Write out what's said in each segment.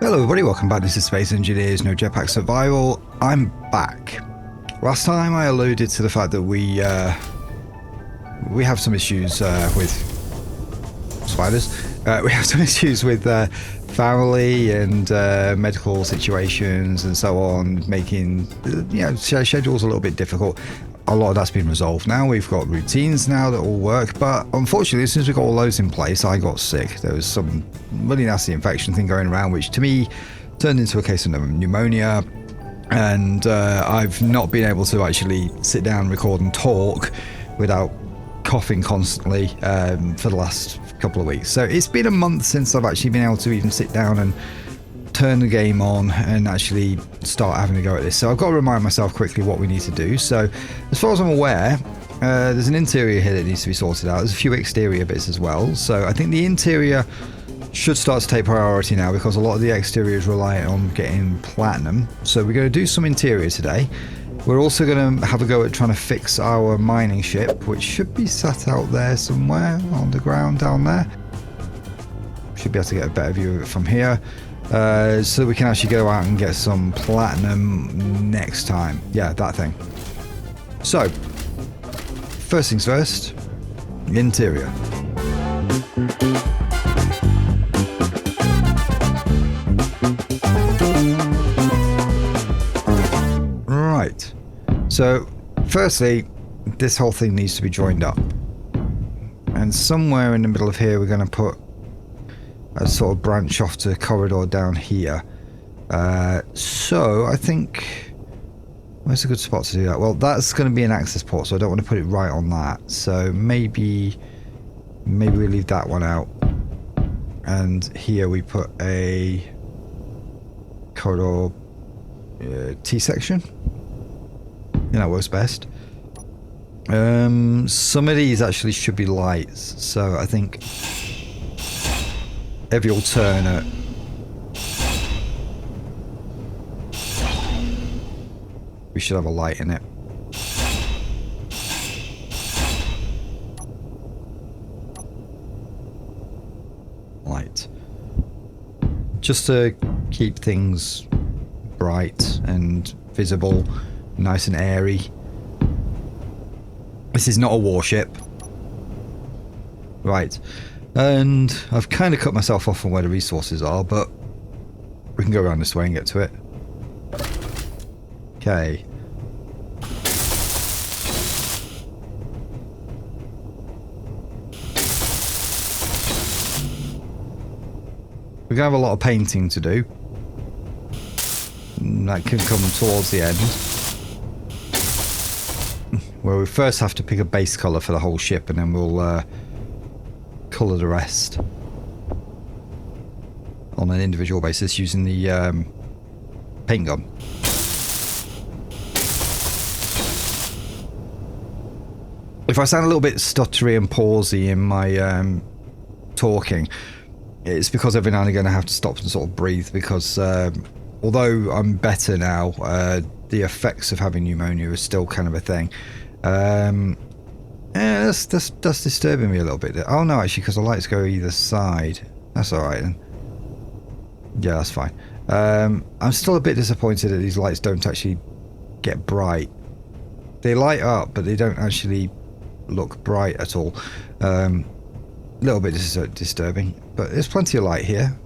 Hello everybody, welcome back. This is Space Engineers, no Jetpack Survival. I'm back. Last time I alluded to the fact that we have some issues with spiders. We have some issues with family and medical situations and so on, making schedules a little bit difficult. A lot of that's been resolved now. We've got routines now that all work, but unfortunately, as soon as we got all those in place, I got sick. There was some really nasty infection thing going around, which to me turned into a case of pneumonia, and I've not been able to actually sit down, record and talk without coughing constantly for the last couple of weeks. So it's been a month since I've actually been able to even sit down and turn the game on and actually start having a go at this. So I've got to remind myself quickly what we need to do. So as far as I'm aware, there's an interior here that needs to be sorted out. There's a few exterior bits as well. So I think the interior should start to take priority now, because a lot of the exterior is reliant on getting platinum. So we're going to do some interior today. We're also going to have a go at trying to fix our mining ship, which should be sat out there somewhere on the ground down there. Should be able to get a better view of it from here. So we can actually go out and get some platinum next time. Yeah, that thing. So, first things first, the interior. Right. So, firstly, this whole thing needs to be joined up. And somewhere in the middle of here, we're going to put a sort of branch off to corridor down here. So I think, where's a good spot to do that? Well, that's going to be an access port, so I don't want to put it right on that. So maybe we leave that one out, and here we put a corridor T section. Yeah, that works best. Some of these actually should be lights, so I think every alternate we should have a light in it. Light. Just to keep things bright and visible, nice and airy. This is not a warship. Right. And I've kind of cut myself off from where the resources are, but we can go around this way and get to it. Okay. We're going to have a lot of painting to do. And that can come towards the end, where we first have to pick a base colour for the whole ship, and then we'll colour the rest on an individual basis using the paint gun. If I sound a little bit stuttery and pausey in my talking, it's because every now and again I have to stop and sort of breathe, because although I'm better now, the effects of having pneumonia is still kind of a thing. Yeah, that's disturbing me a little bit. Oh no, actually, because the lights go either side. That's alright then. Yeah, that's fine. I'm still a bit disappointed that these lights don't actually get bright. They light up, but they don't actually look bright at all. A little bit disturbing, but there's plenty of light here.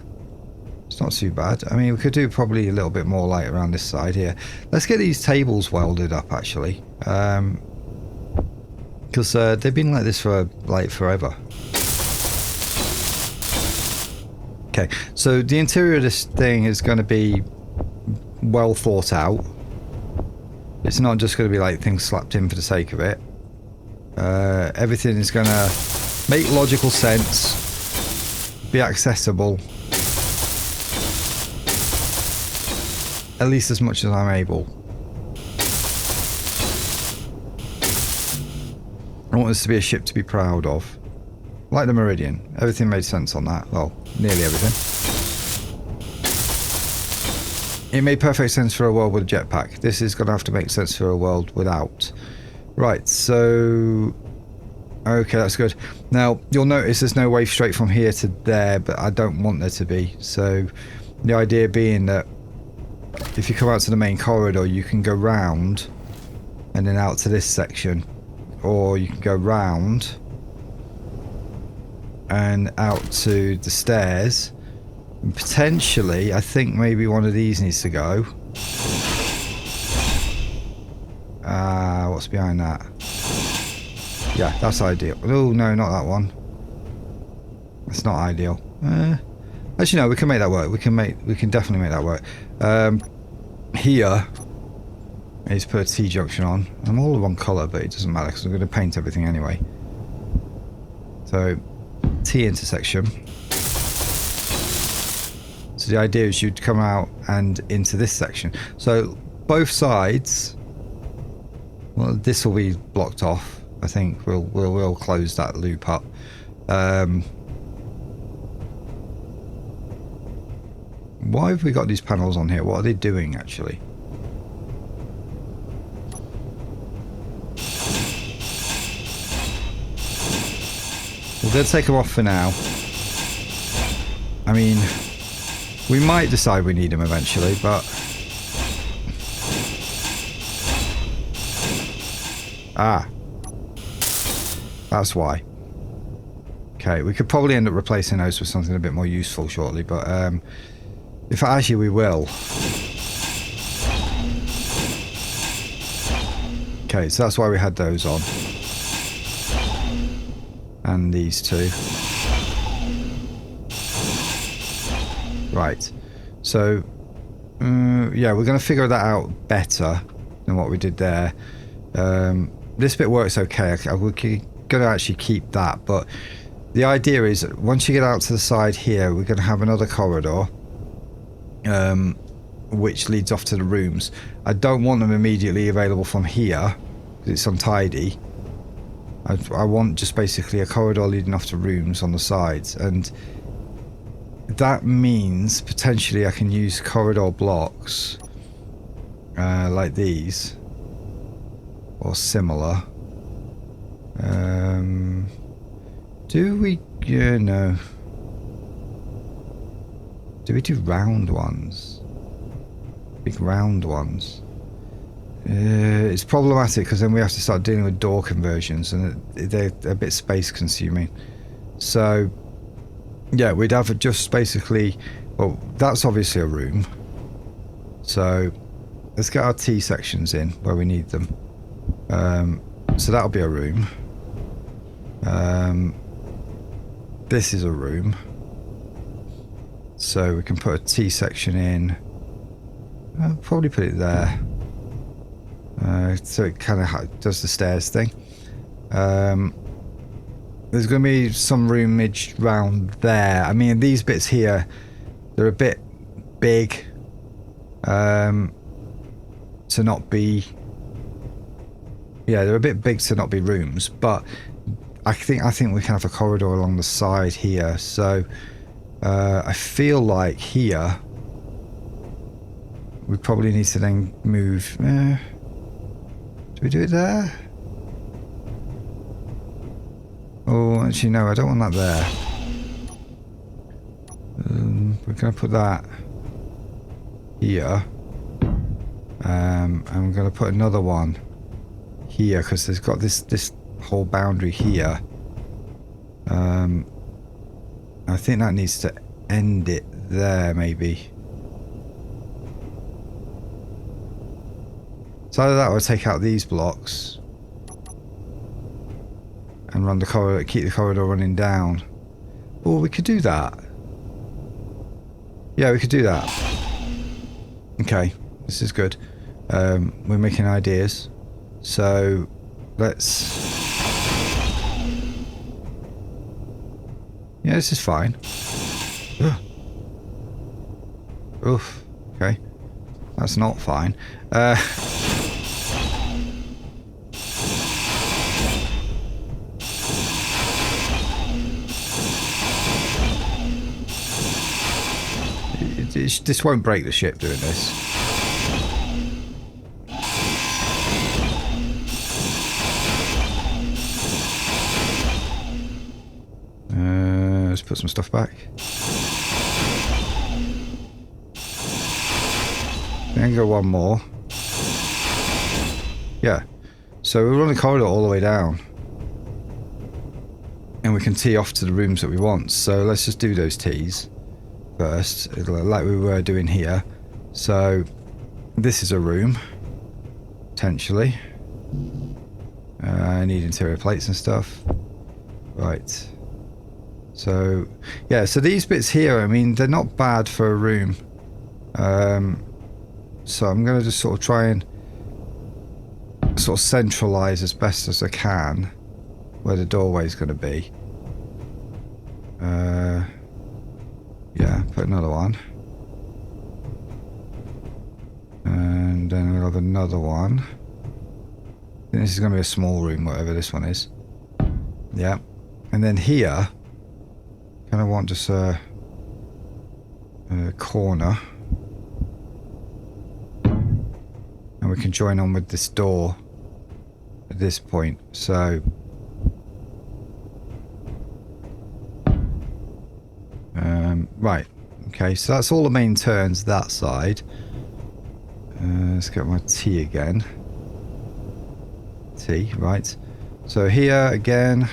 It's not too bad. I mean, we could do probably a little bit more light around this side here. Let's get these tables welded up, actually. Because they've been like this for, like, forever. Okay, so the interior of this thing is going to be well thought out. It's not just going to be like things slapped in for the sake of it. Everything is going to make logical sense, be accessible, at least as much as I'm able. I want this to be a ship to be proud of. Like the Meridian. Everything made sense on that. Well, nearly everything. It made perfect sense for a world with a jetpack. This is going to have to make sense for a world without. Right, so... Okay, that's good. Now, you'll notice there's no way straight from here to there, but I don't want there to be. So, the idea being that if you come out to the main corridor, you can go round and then out to this section. Or you can go round and out to the stairs. And potentially, I think maybe one of these needs to go. What's behind that? Yeah, that's ideal. Oh, no, not that one. That's not ideal. Actually, no, we can make that work. We can definitely make that work. Here is put a T-junction on. I'm all the wrong colour, but it doesn't matter because I'm going to paint everything anyway. So, T intersection. So the idea is you'd come out and into this section. So both sides, well, this will be blocked off. I think we'll close that loop up. Why have we got these panels on here? What are they doing actually? We're going to take them off for now. I mean, we might decide we need them eventually, but... Ah. That's why. Okay, we could probably end up replacing those with something a bit more useful shortly, but if actually we will. Okay, so that's why we had those on. And these two. Right. So, yeah, we're going to figure that out better than what we did there. This bit works okay. We're going to actually keep that, but the idea is that once you get out to the side here, we're going to have another corridor, which leads off to the rooms. I don't want them immediately available from here, because it's untidy. I want just basically a corridor leading off to rooms on the sides, and that means potentially I can use corridor blocks like these or similar. Do we? Yeah, no. Do we do round ones? Big round ones? It's problematic because then we have to start dealing with door conversions, and they're a bit space consuming. So yeah, we'd have just basically, well, that's obviously a room, so let's get our T sections in where we need them. So that'll be a room. This is a room, so we can put a T section in. I'll probably put it there. So it kind of does the stairs thing. There's going to be some roomage round there. I mean, these bits here, they're a bit big to not be... Yeah, they're a bit big to not be rooms, but I think we can have a corridor along the side here. So I feel like here we probably need to then move... do we do it there? Oh, actually no, I don't want that there. We're going to put that here. And I'm going to put another one here because there's got this whole boundary here. I think that needs to end it there, maybe. So either that or take out these blocks and run the corridor, keep the corridor running down. Or we could do that. Yeah, we could do that. Okay, this is good. We're making ideas. So let's... Yeah, this is fine. Ugh. Oof. Okay. That's not fine. This won't break the ship doing this. Let's put some stuff back. Then go one more. Yeah. So we run the corridor all the way down. And we can tee off to the rooms that we want. So let's just do those tees first, like we were doing here. So this is a room, potentially. I need interior plates and stuff. Right. So yeah, so these bits here, I mean, they're not bad for a room. So I'm going to just sort of try and sort of centralize as best as I can where the doorway is going to be. Yeah, put another one. And then we'll have another one. I think this is going to be a small room, whatever this one is. Yeah. And then here, kind of want just a corner. And we can join on with this door at this point. So... right, okay, so that's all the main turns that side. Let's get my T again. T, right. So here again,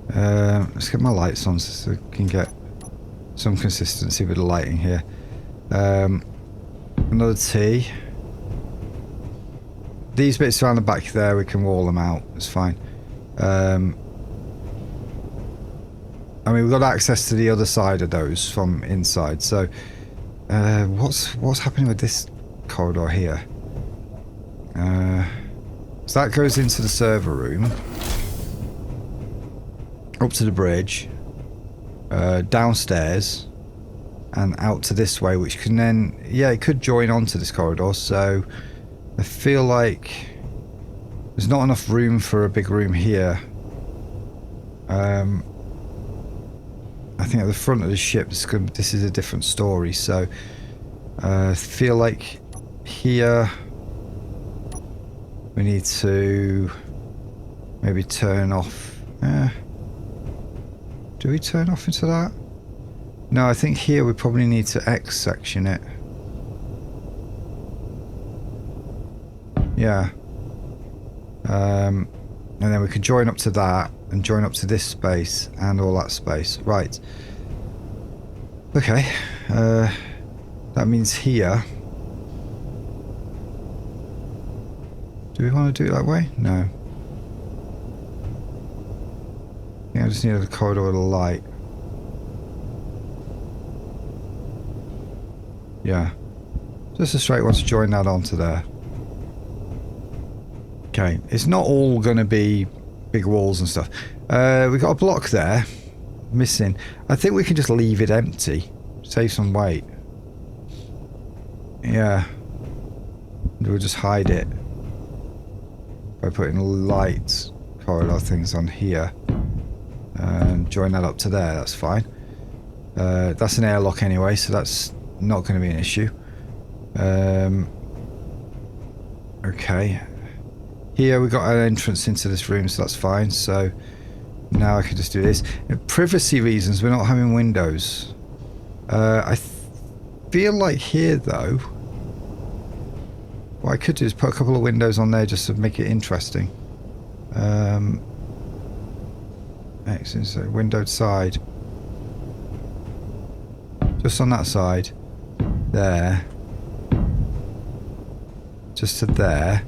let's get my lights on so we can get some consistency with the lighting here. Another T. These bits around the back there, we can wall them out, it's fine. I mean, we've got access to the other side of those from inside. So, what's happening with this corridor here? So that goes into the server room, up to the bridge, downstairs, and out to this way, which can then, yeah, it could join onto this corridor. So, I feel like there's not enough room for a big room here. I think at the front of the ship, this is a different story. So, I feel like here we need to maybe turn off. Do we turn off into that? No, I think here we probably need to X section it. Yeah. And then we could join up to that and join up to this space and all that space. Right. Okay. That means here. Do we want to do it that way? No. I think I just need a corridor with a light. Yeah. Just a straight one to join that onto there. Okay. It's not all going to be big walls and stuff. We've got a block there. Missing. I think we can just leave it empty. Save some weight. Yeah. We'll just hide it by putting light corridor things on here and join that up to there. That's fine. That's an airlock anyway, so that's not going to be an issue. Okay. Here we've got an entrance into this room, so that's fine. So now I can just do this. Privacy reasons, we're not having windows. I feel like here though, what I could do is put a couple of windows on there just to make it interesting. Excellent. So windowed side. Just on that side. There. Just to there.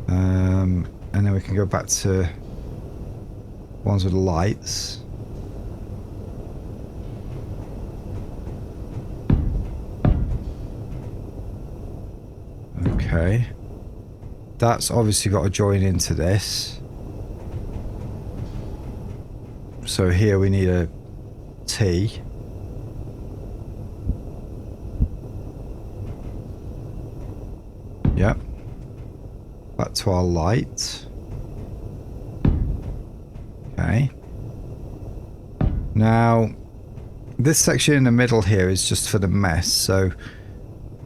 And then we can go back to ones with lights. Okay. That's obviously got to join into this. So here we need a T. Yep. Back to our light. Okay. Now, this section in the middle here is just for the mess, so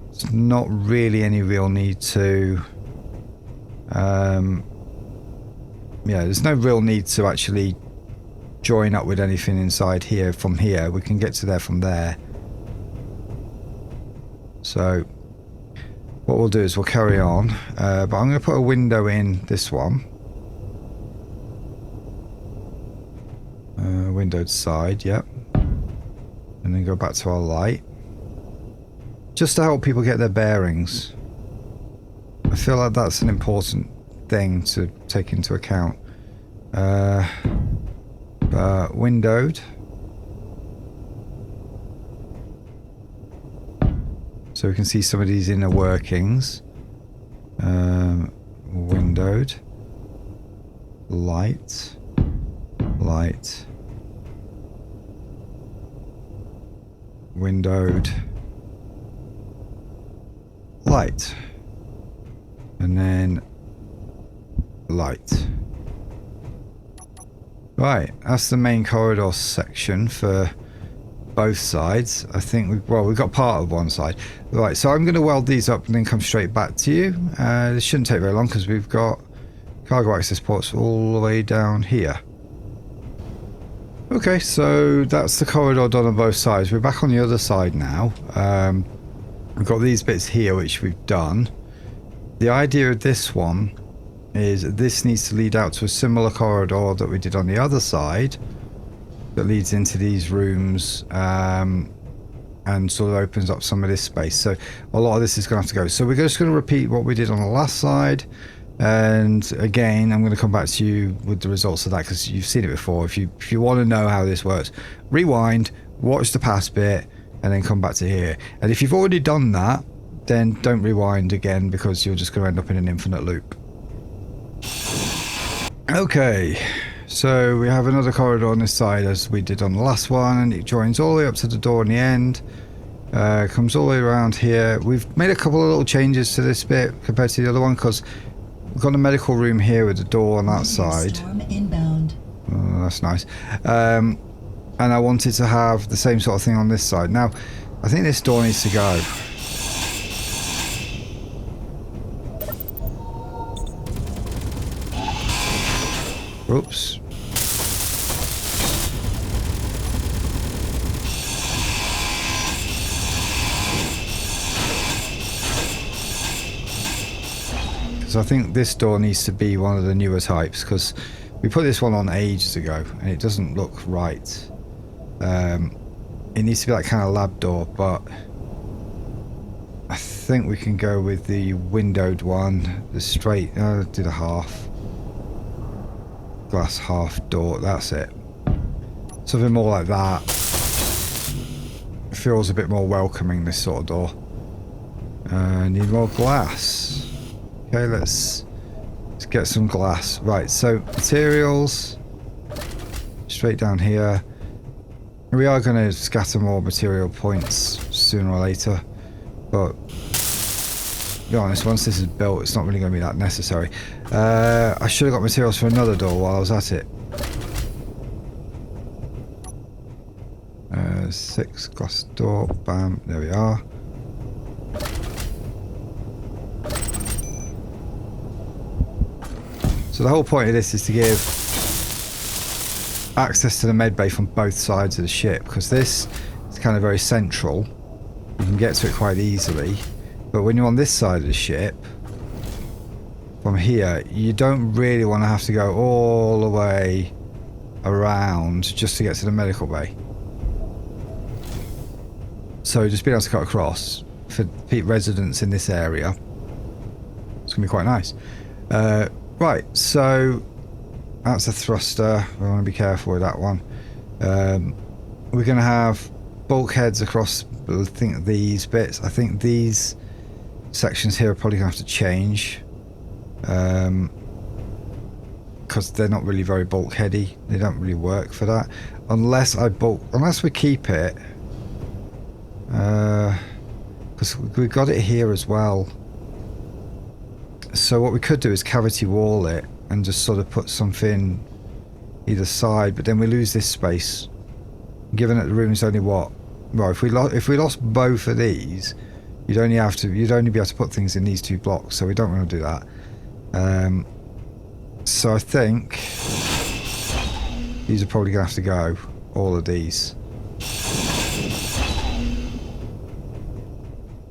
there's not really any real need to... yeah, there's no real need to actually join up with anything inside here from here. We can get to there from there. So what we'll do is we'll carry on, but I'm going to put a window in this one. Windowed side, yep. And then go back to our light. Just to help people get their bearings. I feel like that's an important thing to take into account. Windowed. So we can see some of these inner workings. Windowed. Light. Light. Windowed. Light. And then light. Right, that's the main corridor section for both sides. I think we've got part of one side. Right, so I'm going to weld these up and then come straight back to you. This shouldn't take very long because we've got cargo access ports all the way down here. Okay, so that's the corridor done on both sides. We're back on the other side now. We've got these bits here which we've done. The idea of this one is this needs to lead out to a similar corridor that we did on the other side that leads into these rooms and sort of opens up some of this space. So a lot of this is going to have to go. So we're just going to repeat what we did on the last side, and again I'm going to come back to you with the results of that because you've seen it before. If you want to know how this works, rewind, watch the past bit, and then come back to here. And if you've already done that, then don't rewind again because you're just going to end up in an infinite loop. Okay, so we have another corridor on this side as we did on the last one, and it joins all the way up to the door in the end. Comes all the way around here. We've made a couple of little changes to this bit compared to the other one because we've got a medical room here with the door on that side. Inbound. Oh, that's nice. And I wanted to have the same sort of thing on this side. Now, I think this door needs to go. Oops. Because I think this door needs to be one of the newer types, because we put this one on ages ago and it doesn't look right. It needs to be that kind of lab door, but I think we can go with the windowed one, the straight, do the half. Glass half door, that's it. Something more like that. It feels a bit more welcoming, this sort of door. Need more glass. Okay, let's get some glass. Right, so materials. Straight down here. We are going to scatter more material points sooner or later. But to be honest, once this is built, it's not really going to be that necessary. I should have got materials for another door while I was at it. 6 glass door, bam, there we are. So the whole point of this is to give access to the med bay from both sides of the ship, because this is kind of very central. You can get to it quite easily. But when you're on this side of the ship, from here, you don't really want to have to go all the way around just to get to the medical bay. So just being able to cut across for residents in this area, it's going to be quite nice. Right, so that's a thruster. We want to be careful with that one. We're going to have bulkheads across, I think, these bits. I think these sections here are probably going to have to change. Because they're not really very bulkheady. They don't really work for that. Unless we keep it. Because we've got it here as well. So what we could do is cavity wall it and just sort of put something either side, but then we lose this space. Given that the room is only what? Well, if we lost both of these, you'd only be able to put things in these 2 blocks, so we don't want to do that. So I think these are probably going to have to go, all of these.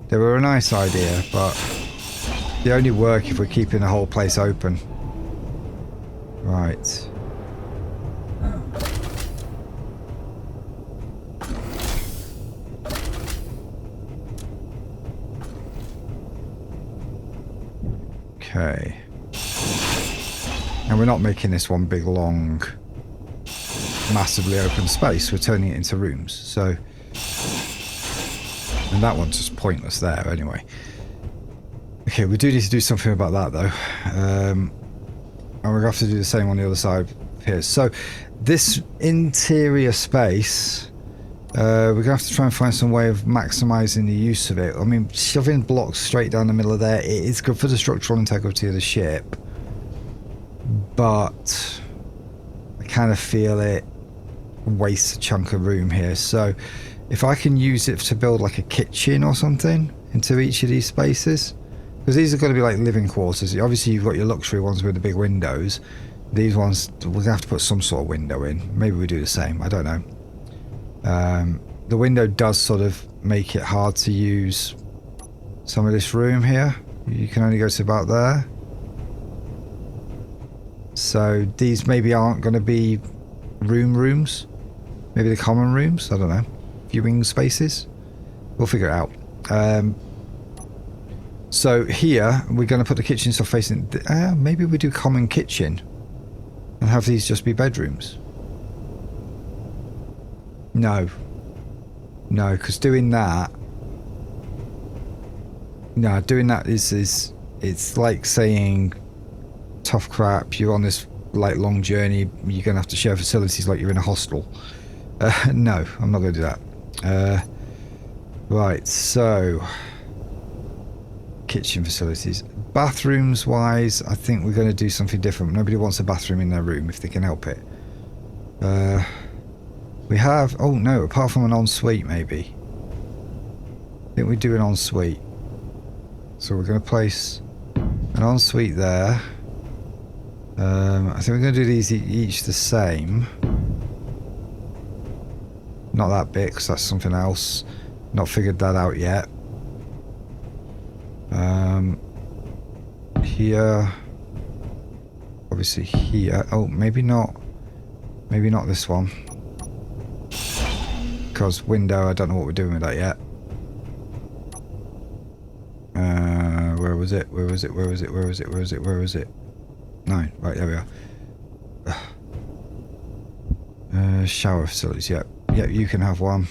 They were a nice idea, but they only work if we're keeping the whole place open. Right. Okay. And we're not making this one big, long, massively open space. We're turning it into rooms. So, and that one's just pointless there anyway. Okay, we do need to do something about that though. And we're going to have to do the same on the other side here. So, this interior space, we're going to have to try and find some way of maximising the use of it. I mean, shoving blocks straight down the middle of there, it is good for the structural integrity of the ship. But I kind of feel it wastes a chunk of room here. So if I can use it to build like a kitchen or something into each of these spaces, because these are going to be like living quarters. Obviously you've got your luxury ones with the big windows. These ones, we're going to have to put some sort of window in. Maybe we do the same, I don't know. The window does sort of make it hard to use some of this room here. You can only go to about there. So these maybe aren't going to be rooms. Maybe the common rooms. I don't know. Viewing spaces. We'll figure it out. So here we're going to put the kitchen stuff facing. Maybe we do common kitchen and have these just be bedrooms. No, because doing that. No, doing that is it's like saying, tough crap, you're on this like long journey, you're gonna have to share facilities like you're in a hostel. No, I'm not gonna do that. Right, so kitchen facilities. Bathrooms wise, I think we're gonna do something different. Nobody wants a bathroom in their room if they can help it. We have, oh no, apart from an ensuite maybe. I think we do an ensuite. So we're gonna place an ensuite there. I think we're going to do these each the same. Not that big, because that's something else. Not figured that out yet. Here. Obviously here. Oh, maybe not. Maybe not this one. Because window, I don't know what we're doing with that yet. Where was it? Where was it? Where was it? Where was it? Where was it? Where was it? 9. Right, there we are. Shower facilities, yep. Yep, you can have one.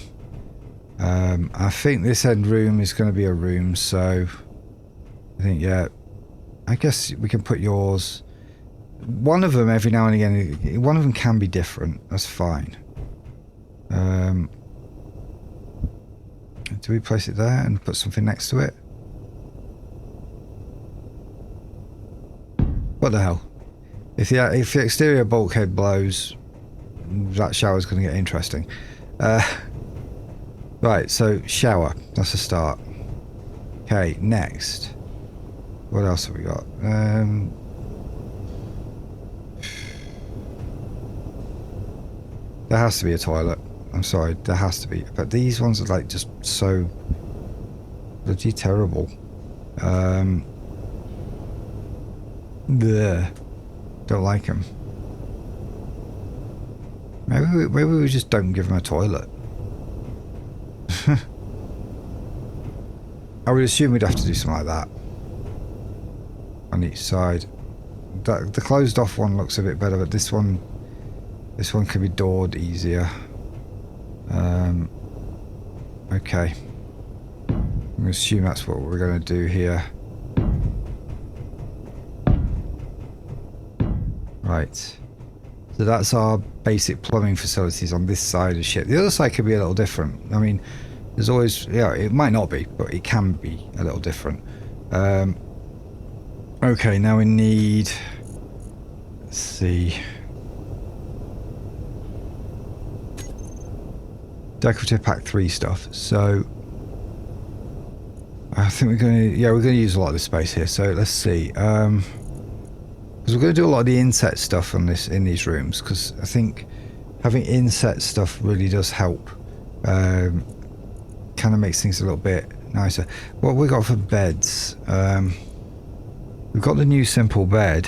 I think this end room is going to be a room, so I think, yeah, I guess we can put yours. One of them every now and again, one of them can be different. That's fine. Do we place it there and put something next to it? What the hell? If the exterior bulkhead blows, that shower's going to get interesting. Right, so shower. That's a start. Okay, next. What else have we got? There has to be a toilet. I'm sorry, there has to be. But these ones are like just so bloody terrible. Bleh. Don't like them. Maybe we just don't give them a toilet. I would assume we'd have to do something like that on each side. The closed off one looks a bit better, but this one can be doored easier. Okay. I'm going to assume that's what we're going to do here. Right. So that's our basic plumbing facilities on this side of shit. The other side could be a little different. I mean, there's always, yeah, it might not be, but it can be a little different. Okay, now we need, let's see, decorative pack 3 stuff. So I think we're going to, yeah, we're going to use a lot of this space here. So let's see, because we're going to do a lot of the inset stuff on this in these rooms, because I think having inset stuff really does help. Kind of makes things a little bit nicer. What we got for beds? We've got the new simple bed,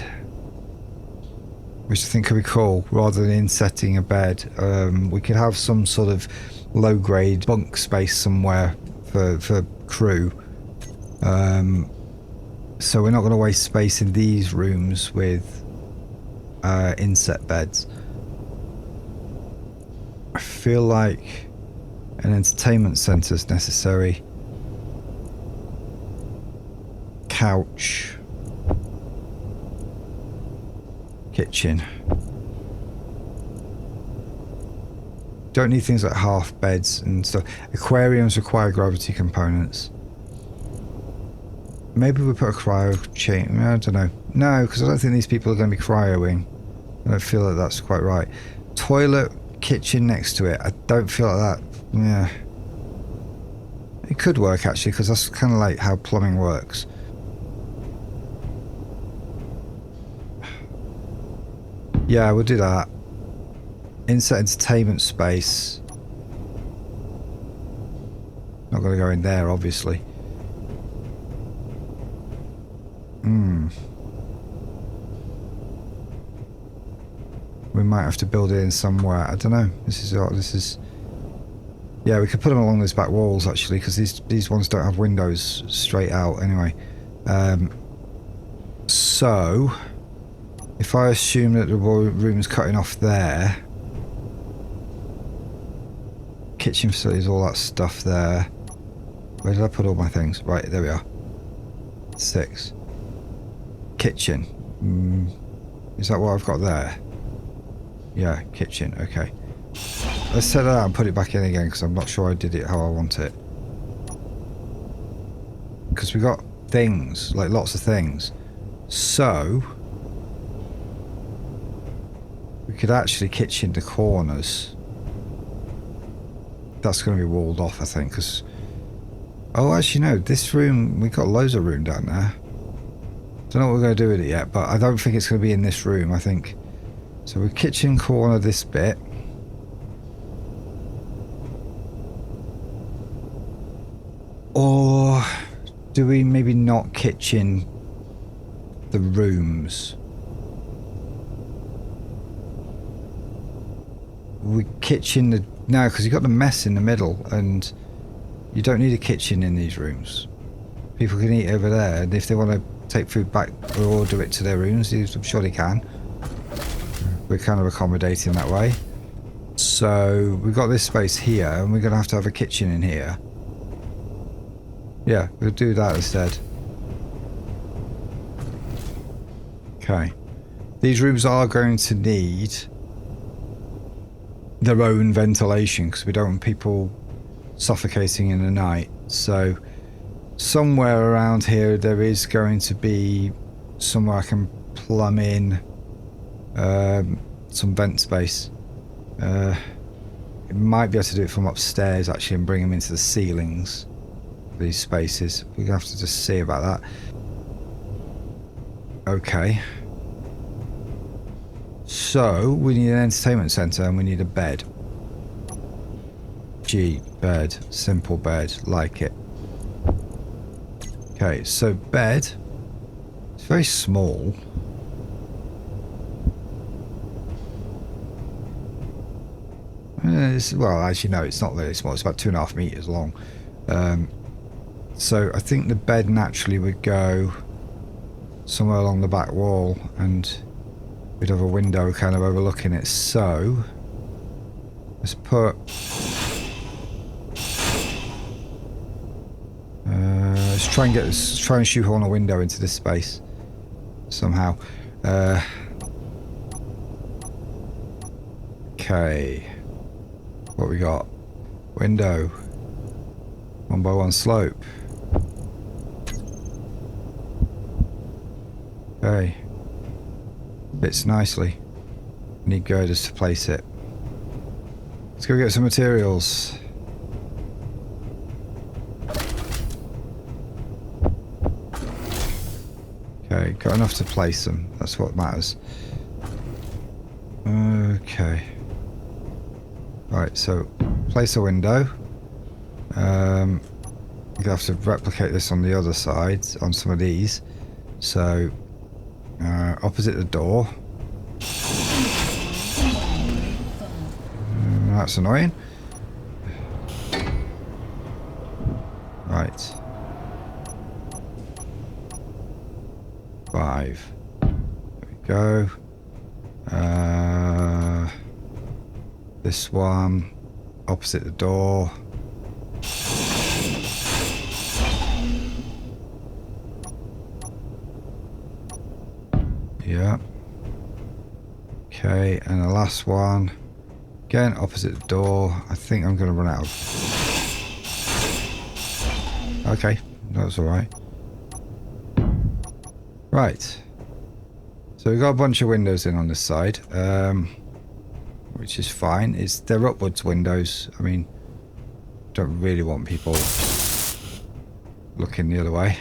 which I think could be cool. Rather than insetting a bed, we could have some sort of low-grade bunk space somewhere for crew. So we're not going to waste space in these rooms with inset beds. I feel like an entertainment centre is necessary. Couch. Kitchen. Don't need things like half beds and stuff. Aquariums require gravity components. Maybe we put a cryo chain. I don't know. No, because I don't think these people are going to be cryoing. I don't feel like that's quite right. Toilet, kitchen next to it. I don't feel like that. Yeah. It could work actually, because that's kind of like how plumbing works. Yeah, we'll do that. Inset entertainment space. Not going to go in there, obviously. We might have to build it in somewhere. I don't know. This is. Yeah, we could put them along those back walls actually, because these ones don't have windows straight out anyway. So, if I assume that the room's cutting off there, kitchen facilities, all that stuff there. Where did I put all my things? Right, there we are. 6. Kitchen. Is that what I've got there? Yeah, kitchen. Okay. Let's set it out and put it back in again, because I'm not sure I did it how I want it. Because we got things, like lots of things. So we could actually kitchen the corners. That's going to be walled off, I think, because... Oh, actually, no. This room, we've got loads of room down there. Don't know what we're going to do with it yet, but I don't think it's going to be in this room, I think. So we kitchen corner this bit. Or do we maybe not kitchen the rooms? We kitchen the... No, because you've got the mess in the middle, and you don't need a kitchen in these rooms. People can eat over there, and if they want to take food back or order it to their rooms, I'm sure they can. We're kind of accommodating that way. So we've got this space here, and we're going to have a kitchen in here. Yeah, we'll do that instead. Okay. These rooms are going to need their own ventilation, because we don't want people suffocating in the night. So somewhere around here there is going to be somewhere I can plumb in some vent space. It might be able to do it from upstairs actually and bring them into the ceilings, these spaces. We're gonna have to just see about that. Okay, so we need an entertainment center and we need a bed. Bed, simple bed, like it. Okay, so bed, it's very small. Well, actually no, it's not very small, it's about 2.5 meters long. So I think the bed naturally would go somewhere along the back wall, and we'd have a window kind of overlooking it. So let's put let's try and shoehorn a window into this space somehow. Okay, what we got? Window, 1x1 slope. Okay, fits nicely. Need girders to place it. Let's go get some materials. Okay, got enough to place them. That's what matters. Okay. Right, so place a window. I'm gonna have to replicate this on the other side, on some of these. So, opposite the door. That's annoying. Right. 5. There we go. This one opposite the door. Yeah. Okay, and the last one again opposite the door. I think I'm going to run out of... Okay, that's alright. Right. So we've got a bunch of windows in on this side, which is fine. They're upwards windows. I mean, don't really want people looking the other way.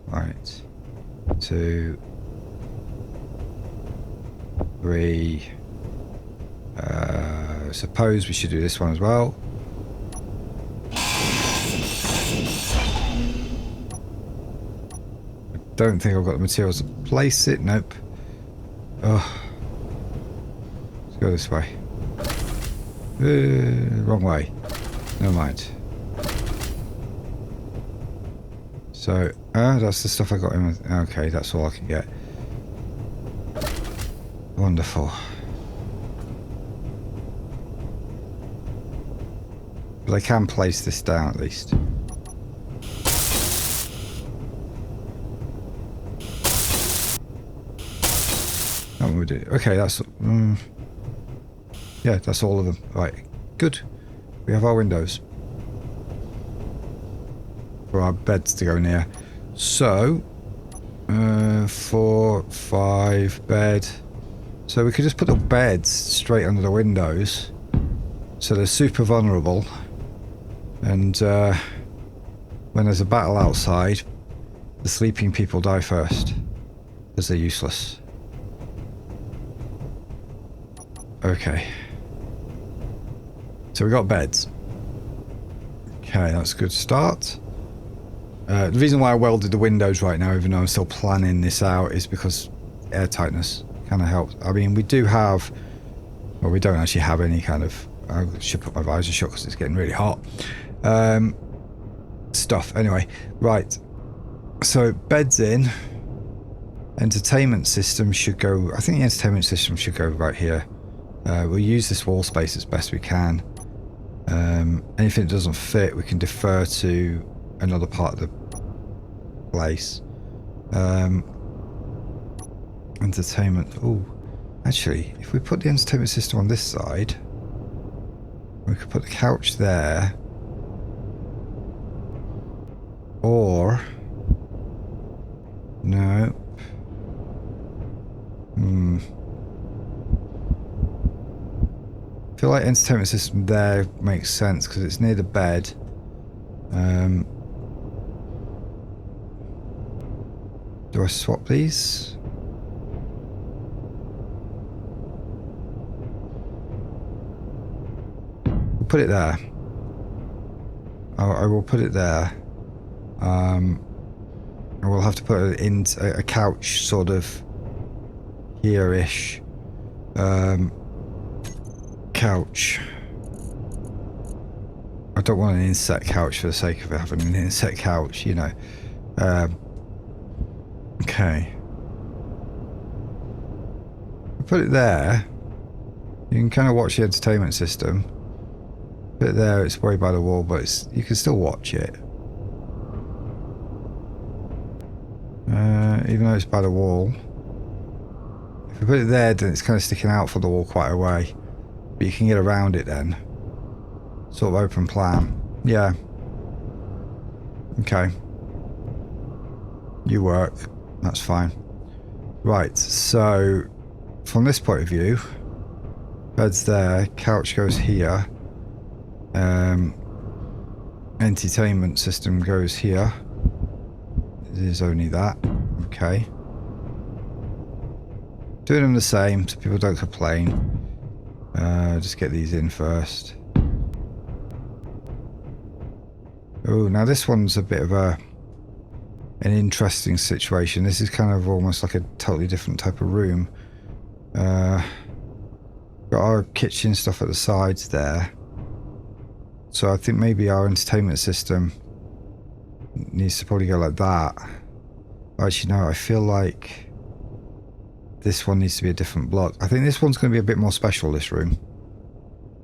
Right. 2, 3. Suppose we should do this one as well. Don't think I've got the materials to place it. Nope. Oh. Let's go this way. Wrong way. Never mind. So, that's the stuff I got in. Okay, that's all I can get. Wonderful. But I can place this down at least. Okay, that's yeah, that's all of them. Right, good. We have our windows for our beds to go near. So 4, 5 bed. So we could just put the beds straight under the windows, so they're super vulnerable. And when there's a battle outside, the sleeping people die first because they're useless. Okay. So we got beds. Okay, that's a good start. The reason why I welded the windows right now, even though I'm still planning this out, is because air tightness kind of helps. I mean, we do have... Well, we don't actually have any kind of... I should put my visor shut because it's getting really hot. Stuff. Anyway, right. So, beds in. Entertainment system should go... I think the entertainment system should go right here. We'll use this wall space as best we can. Anything that doesn't fit, we can defer to another part of the place. Entertainment. Oh, actually, if we put the entertainment system on this side, we could put the couch there. Or... No. I feel like entertainment system there makes sense because it's near the bed. Do I swap these? We'll put it there. I will put it there. And we'll have to put it in a couch sort of here-ish. Couch. I don't want an inset couch for the sake of having an inset couch, you know. Okay. Put it there. You can kind of watch the entertainment system. Put it there, it's way by the wall, but you can still watch it. Even though it's by the wall. If you put it there, then it's kind of sticking out from the wall quite a way. But you can get around it then. Sort of open plan. Yeah. Okay. You work. That's fine. Right, so from this point of view, bed's there, couch goes here. Entertainment system goes here. It is only that. Okay. Doing them the same so people don't complain. Just get these in first. Oh, now this one's a bit of an interesting situation. This is kind of almost like a totally different type of room. Got our kitchen stuff at the sides there. So I think maybe our entertainment system needs to probably go like that. Actually, no, I feel like this one needs to be a different block. I think this one's going to be a bit more special, this room.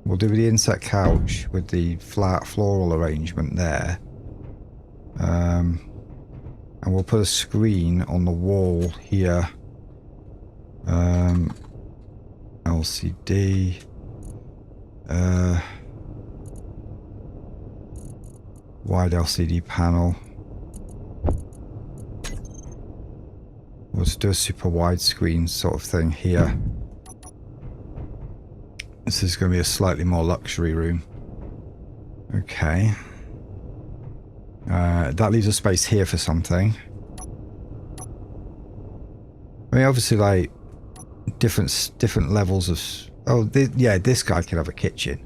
We'll do the inset couch with the flat floral arrangement there. And we'll put a screen on the wall here. LCD. Wide LCD panel. We'll just do a super wide screen sort of thing here. This is going to be a slightly more luxury room. Okay. That leaves a space here for something. I mean, obviously, like, different levels of... Oh, yeah, this guy can have a kitchen.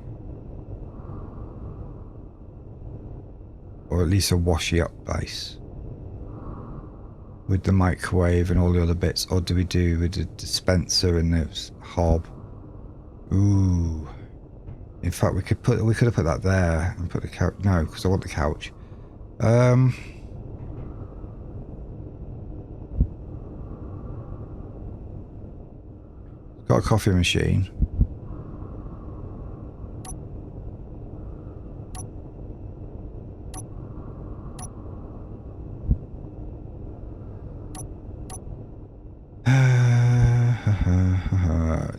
Or at least a washy up base. With the microwave and all the other bits. Or do we do with the dispenser and the hob? Ooh. In fact, we could have put that there and put the couch. No, because I want the couch. Got a coffee machine.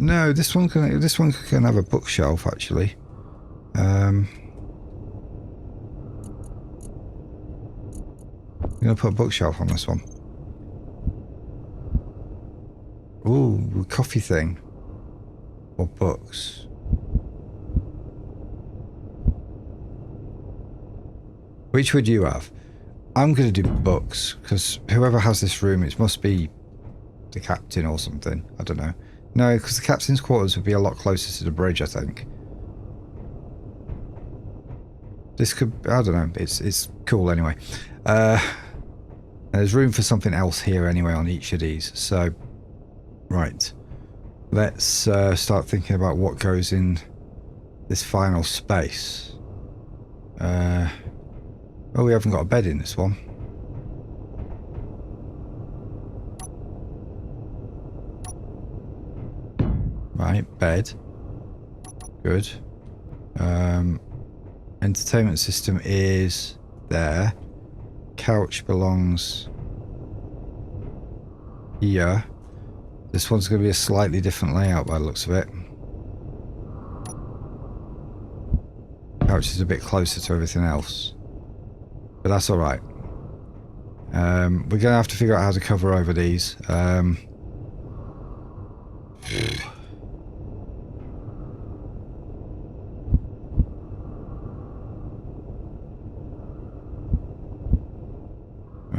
No, this one can have a bookshelf actually. I'm gonna put a bookshelf on this one. Ooh, coffee thing. Or books. Which would you have? I'm gonna do books, because whoever has this room, it must be the captain or something. I don't know. No, because the captain's quarters would be a lot closer to the bridge, I think. This could... I don't know. It's cool anyway. There's room for something else here anyway on each of these. So, right. Let's start thinking about what goes in this final space. Oh, we haven't got a bed in this one. Right, bed. Good. Entertainment system is there. Couch belongs here. This one's going to be a slightly different layout by the looks of it. Couch is a bit closer to everything else. But that's alright. We're going to have to figure out how to cover over these.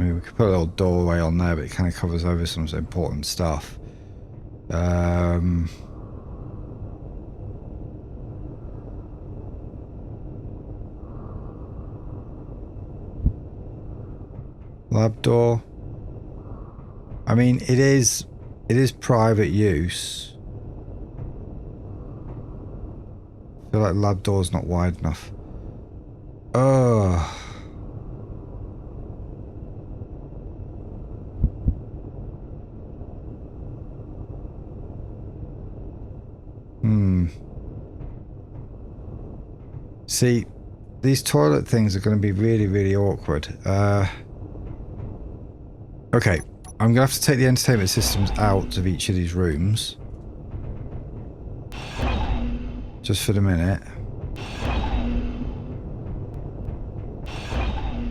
I mean, we could put a little doorway on there, but it kind of covers over some important stuff. Lab door. I mean, it is private use. I feel like lab door's not wide enough. Oh. See, these toilet things are going to be really, really awkward. Okay, I'm going to have to take the entertainment systems out of each of these rooms. Just for the minute.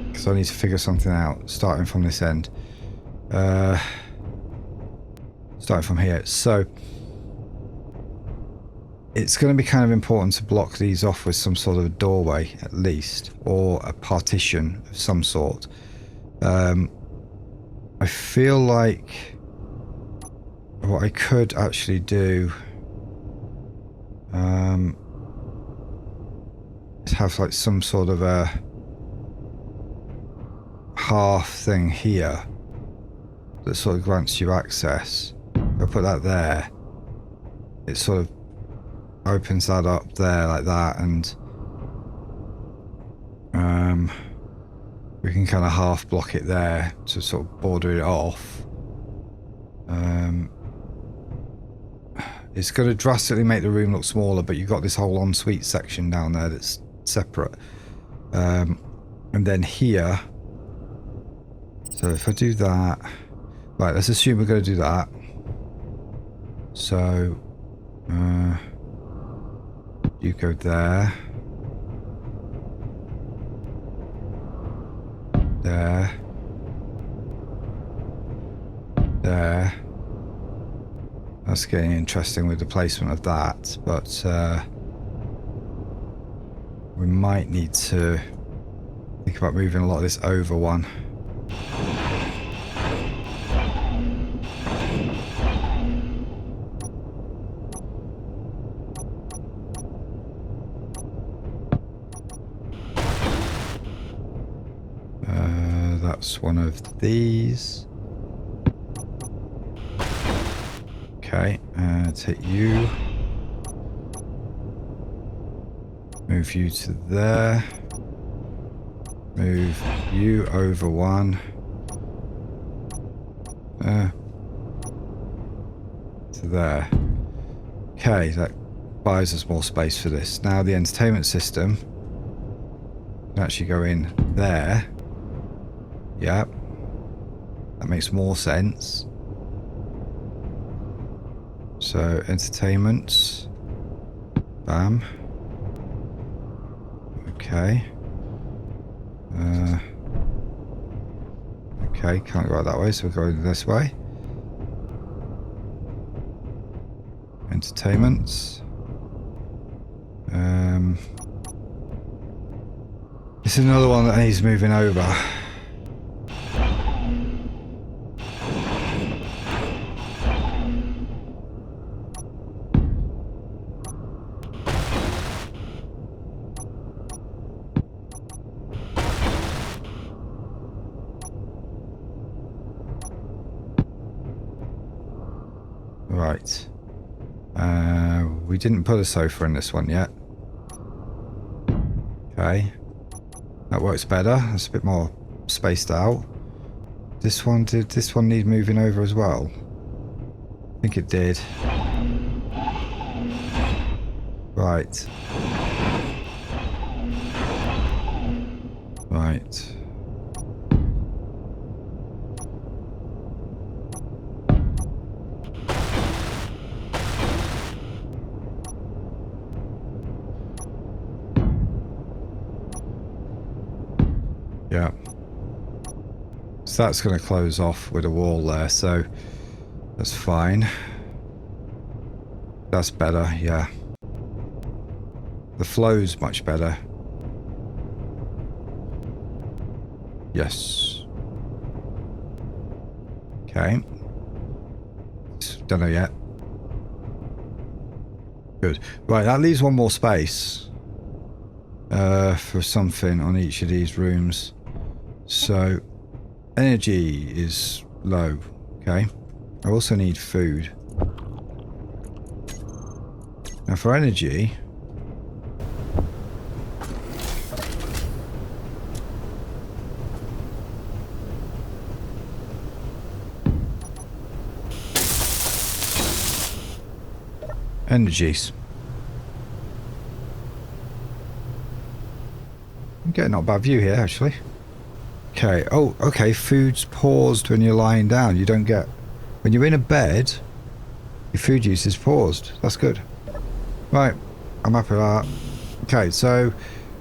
Because I need to figure something out, starting from this end. Starting from here. So, it's going to be kind of important to block these off with some sort of a doorway, at least. Or a partition of some sort. I feel like what I could actually do is have like some sort of a half thing here that sort of grants you access. If I put that there, it sort of opens that up there like that, and we can kind of half block it there to sort of border it off. It's going to drastically make the room look smaller, but you've got this whole ensuite section down there that's separate. And then here, so if I do that, right, let's assume we're going to do that. So, you go there. There. There. That's getting interesting with the placement of that, but we might need to think about moving a lot of this over one. That's one of these. Okay, take you. Move you to there. Move you over one. To there. Okay, that buys us more space for this. Now the entertainment system can actually go in there. Yep. That makes more sense. So, entertainment. Bam. Okay. Okay, can't go out that way, so we're going this way. Entertainment. This is another one that needs moving over. Right. We didn't put a sofa in this one yet. Okay. That works better. That's a bit more spaced out. This one, did this one need moving over as well? I think it did. Right. Right. Yeah. So that's going to close off with a wall there, so that's fine. That's better, yeah. The flow's much better. Yes. Okay. Don't know yet. Good. Right, that leaves one more space for something on each of these rooms. So, energy is low. Okay. I also need food. Now for energy, Energies. I'm getting not a bad view here, actually. Okay. Oh, okay. Food's paused when you're lying down. You don't get... When you're in a bed, your food use is paused. That's good. Right. I'm happy with that. Okay, so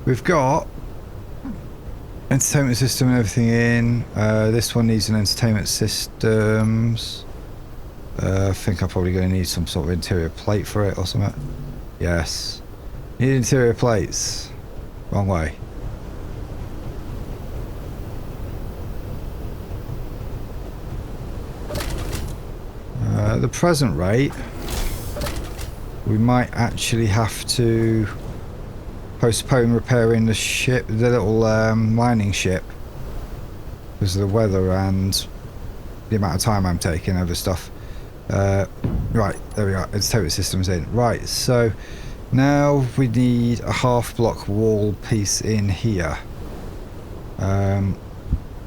we've got entertainment system and everything in. This one needs an entertainment systems. I think I'm probably going to need some sort of interior plate for it or something. Yes. Need interior plates. Wrong way. At the present rate, we might actually have to postpone repairing the ship, the little mining ship, because of the weather and the amount of time I'm taking over stuff. Right, there we are. Entertainment systems in. Right, so now we need a half block wall piece in here.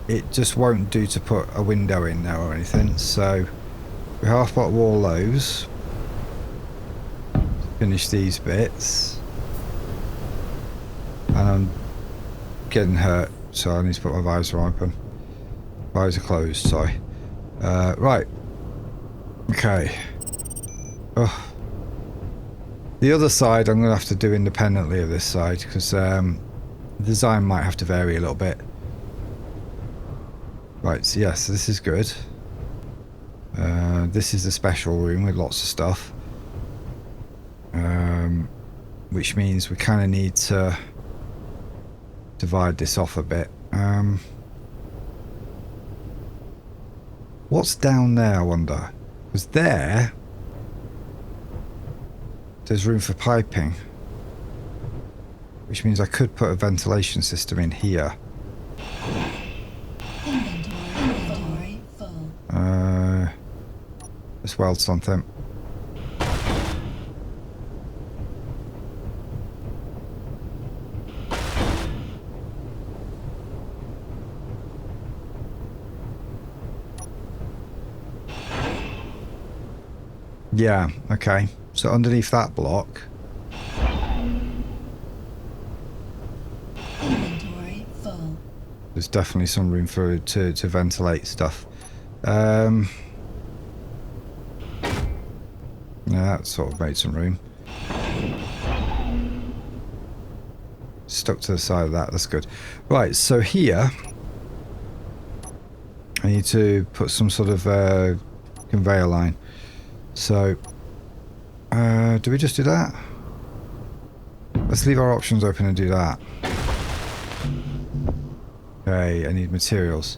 It just won't do to put a window in there or anything, so we half block wall those. Finish these bits. And I'm getting hurt, so I need to put my visor open. Visor closed, sorry. Right. Okay. Oh. The other side I'm going to have to do independently of this side, because the design might have to vary a little bit. Right, so yes, this is good. This is the special room with lots of stuff. Which means we kind of need to divide this off a bit. What's down there, I wonder? Because there's room for piping, which means I could put a ventilation system in here. Inventory full. Let's weld something. Yeah, okay. So underneath that block. Inventory full. There's definitely some room for to ventilate stuff. Yeah, that sort of made some room. Stuck to the side of that, that's good. Right, so here I need to put some sort of conveyor line. So, do we just do that? Let's leave our options open and do that. Okay, I need materials.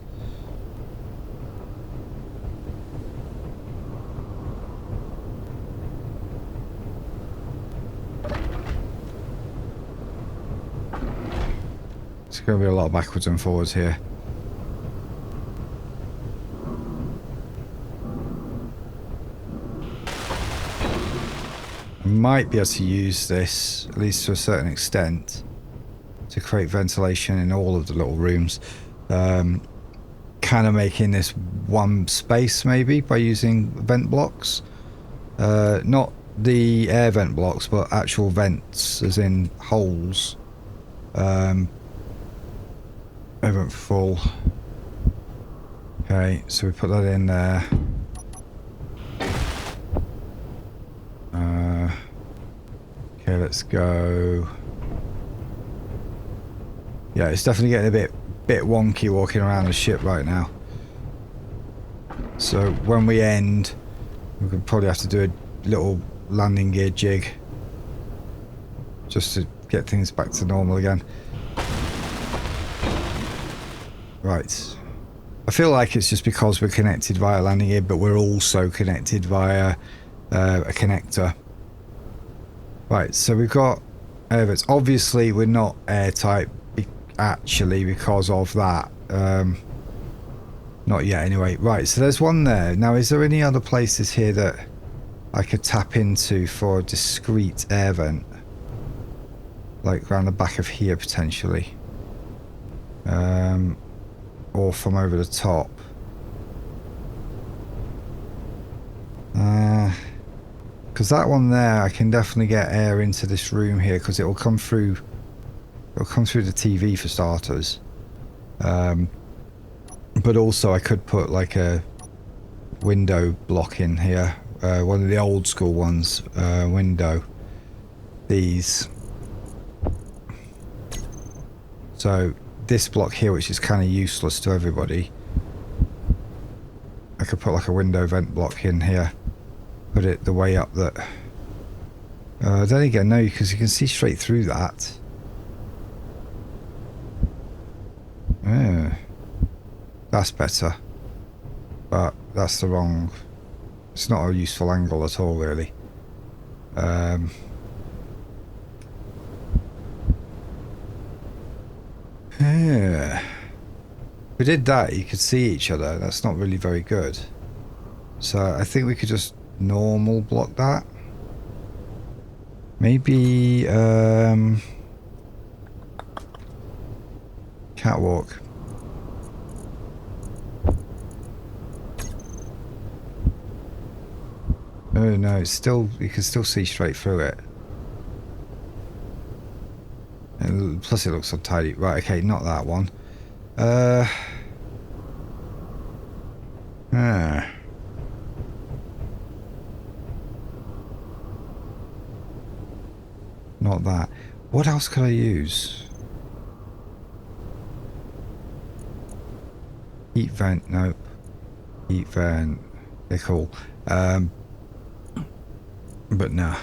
It's going to be a lot of backwards and forwards here. Might be able to use this, at least to a certain extent, to create ventilation in all of the little rooms. Kind of making this one space maybe by using vent blocks. Not the air vent blocks, but actual vents, as in holes. They went full. Okay, so we put that in there. Okay, let's go. Yeah, it's definitely getting a bit wonky walking around the ship right now. So when we end, we could probably have to do a little landing gear jig just to get things back to normal again. Right. I feel like it's just because we're connected via landing gear, but we're also connected via a connector. Right, so we've got air vents. Obviously, we're not airtight actually because of that. Not yet, anyway. Right, so there's one there. Now, is there any other places here that I could tap into for a discrete air vent? Like around the back of here, potentially. Or from over the top. because that one there, I can definitely get air into this room here because it will come through. It'll come through the TV for starters. But also I could put like a window block in here, one of the old school ones, window. These. So this block here, which is kind of useless to everybody, I could put like a window vent block in here, put it the way up that. Then again, no, because you can see straight through that. That's better, but that's the wrong. It's not a useful angle at all, really. Yeah. If we did that, you could see each other. That's not really very good. So I think we could just normal block that. Maybe catwalk. Oh no, it's still, you can still see straight through it. And plus it looks untidy. Right, okay, not that one. Not that. What else could I use? Heat vent, nope. Heat vent, they're cool. But nah.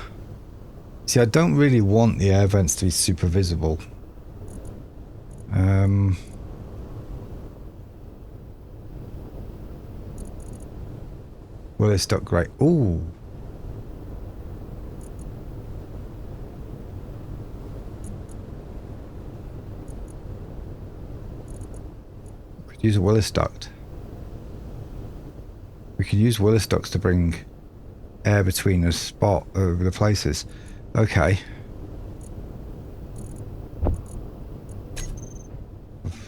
See, I don't really want the air vents to be super visible. Well, it's stuck great. Ooh. Could use a Willis duct. We could use Willis ducts to bring air between the places. Okay.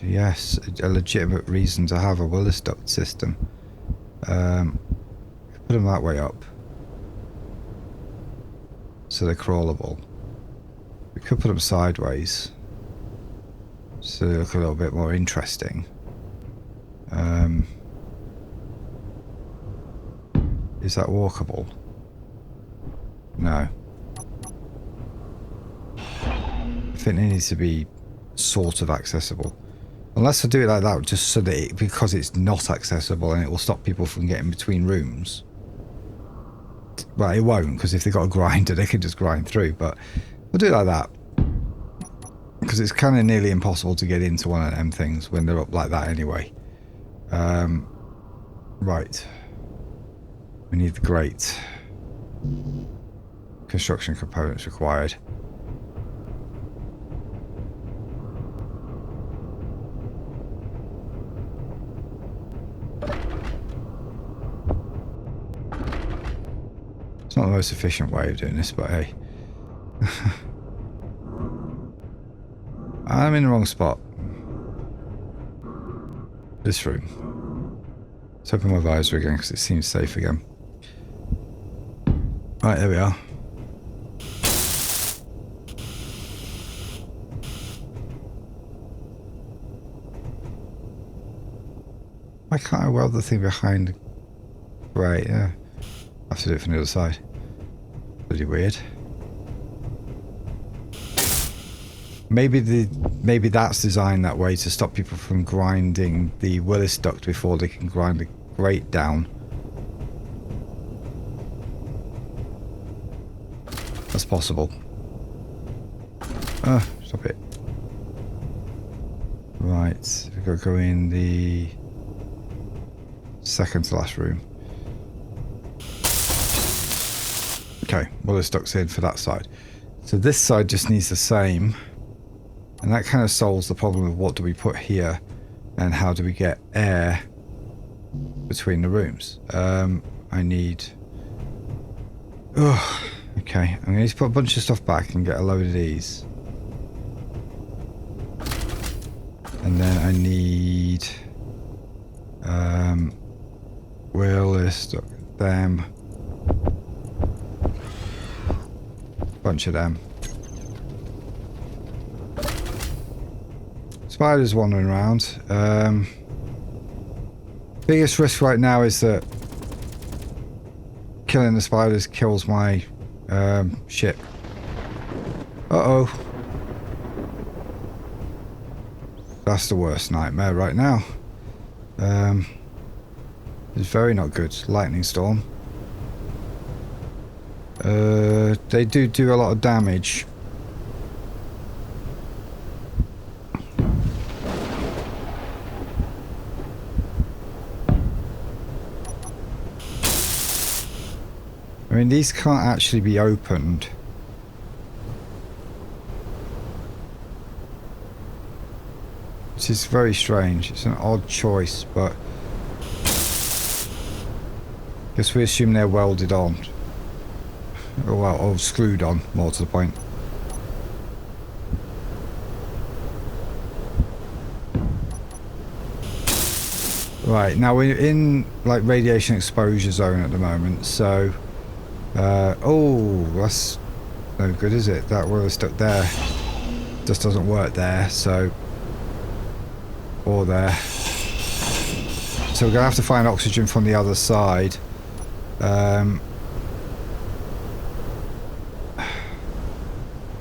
Yes, a legitimate reason to have a Willis duct system. Put them that way up, so they're crawlable. We could put them sideways, so they look a little bit more interesting. Is that walkable? No. I think it needs to be sort of accessible. Unless I do it like that, just so that because it's not accessible and it will stop people from getting between rooms. Well, it won't, because if they've got a grinder, they can just grind through, but we'll do it like that. Because it's kind of nearly impossible to get into one of them things when they're up like that anyway. Right. We need the grate. Construction components required. It's not the most efficient way of doing this, but hey. I'm in the wrong spot. This room. Let's open my visor again because it seems safe again. Right, there we are. Why can't I weld the thing behind? Right, yeah. I have to do it from the other side. Pretty weird. Maybe that's designed that way to stop people from grinding the Willis duct before they can grind the grate down. That's possible. Stop it. Right, we've got to go in the second to last room. Okay, Willis duct's in for that side. So this side just needs the same. And that kind of solves the problem of what do we put here and how do we get air between the rooms. I need... Oh, okay, I'm going to put a bunch of stuff back and get a load of these. And then I need... Willis duct, them. Bunch of them. Spiders wandering around. Biggest risk right now is that killing the spiders kills my ship. Uh-oh. That's the worst nightmare right now. It's very not good. Lightning storm. They do a lot of damage. I mean, these can't actually be opened. Which is very strange. It's an odd choice, but I guess we assume they're welded on. Or, well, or screwed on, more to the point. Right, now we're in like radiation exposure zone at the moment, so oh, that's no good, is it? That where we're stuck there just doesn't work there, so or there. So we're gonna have to find oxygen from the other side.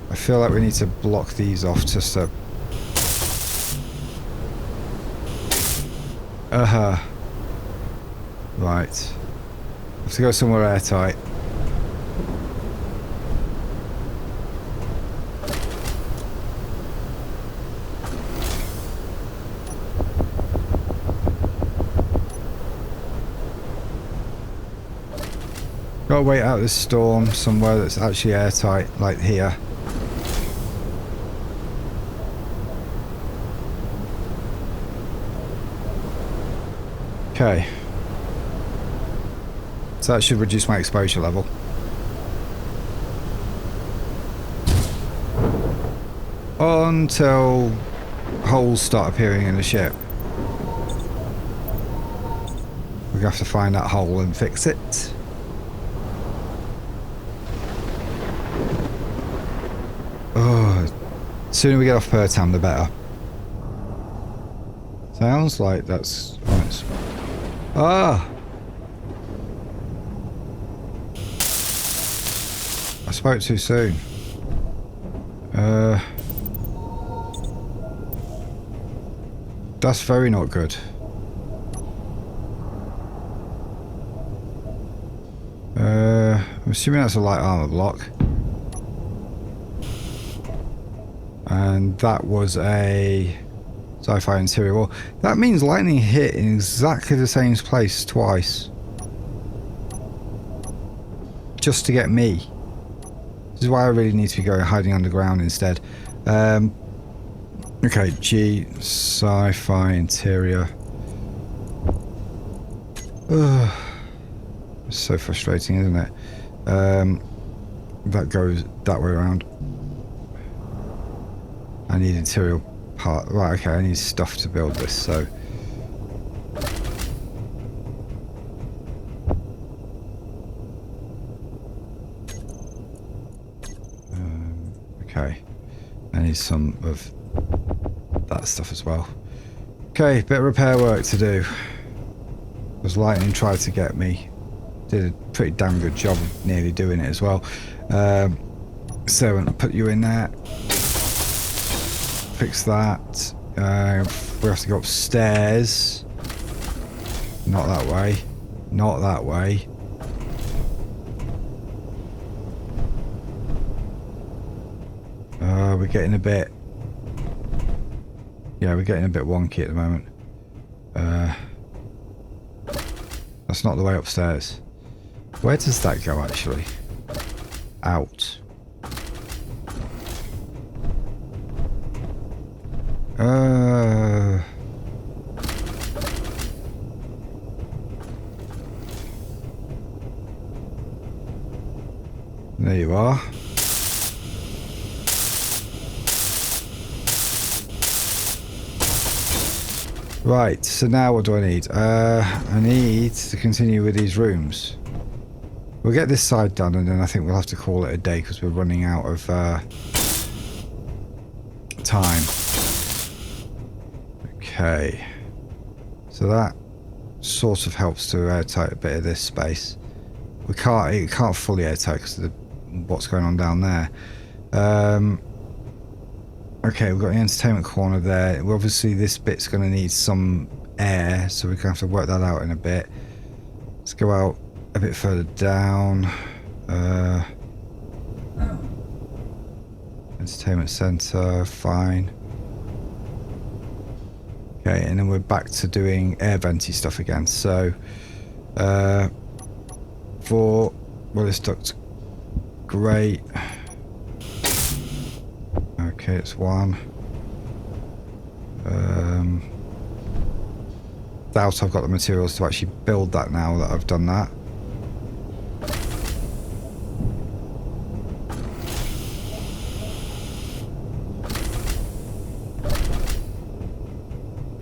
I feel like we need to block these off just to... Right. Have to go somewhere airtight. Gotta wait out this storm somewhere that's actually airtight, like here. Okay. So that should reduce my exposure level. Until holes start appearing in the ship. We have to find that hole and fix it. Oh, the sooner we get off Pertam, the better. Sounds like that's on its... Ah! I spoke too soon. That's very not good. I'm assuming that's a light armor block. And that was a sci-fi interior wall. That means lightning hit in exactly the same place twice. Just to get me. This is why I really need to be going hiding underground instead. Okay, G, sci-fi interior. Ugh. It's so frustrating, isn't it? That goes that way around. I need interior part. Right, okay, I need stuff to build this, so... okay. I need some of that stuff as well. Okay, bit of repair work to do. Because lightning tried to get me. Did a pretty damn good job of nearly doing it as well. So I'll put you in there. Fix that. We have to go upstairs. Not that way. Not that way. We're getting a bit... yeah, we're getting a bit wonky at the moment. That's not the way upstairs. Where does that go, actually? Out. There you are. Right, so now what do I need? I need to continue with these rooms. We'll get this side done, and then I think we'll have to call it a day because we're running out of time. Okay. So that sort of helps to airtight a bit of this space. It can't fully airtight because of what's going on down there. Okay, we've got the entertainment corner there. Well, obviously this bit's going to need some air, so we're going to have to work that out in a bit. Let's go out a bit further down. Entertainment center, fine. Okay, and then we're back to doing air venty stuff again. So, well, this duct's great. Okay, it's one. Doubt I've got the materials to actually build that now that I've done that.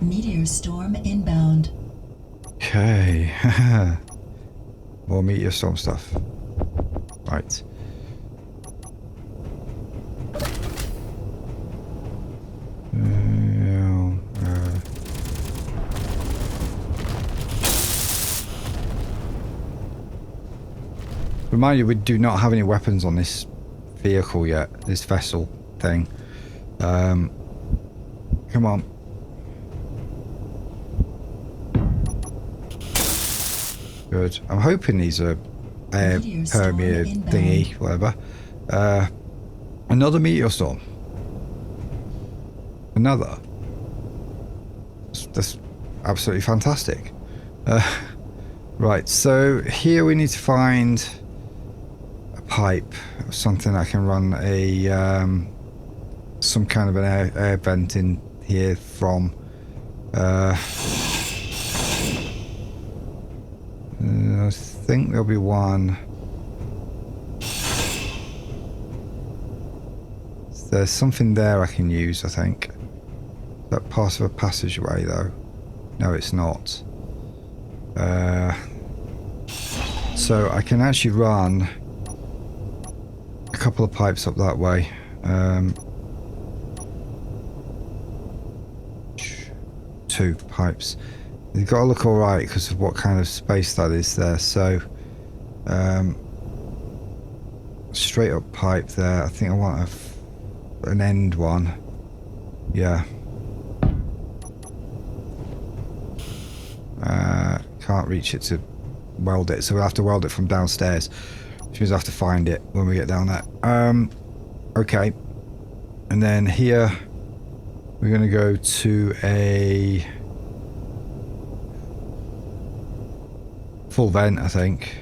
Meteor storm inbound. Okay. More meteor storm stuff. Right. Remind you, we do not have any weapons on this vehicle yet, this vessel thing. Come on. Good. I'm hoping these are air permeate thingy, whatever. Another meteor storm. Another. That's absolutely fantastic. Right, so here we need to find a pipe, something I can run a some kind of an air vent in here from. I think there'll be one. There's something there I can use, I think. That part of a passageway, though. No, it's not. So I can actually run a couple of pipes up that way. Two pipes. You've got to look alright because of what kind of space that is there. So, straight up pipe there. I think I want an end one. Yeah. Can't reach it to weld it, so we'll have to weld it from downstairs, which means I have to find it when we get down there. Okay. And then here, we're going to go to a full vent, I think.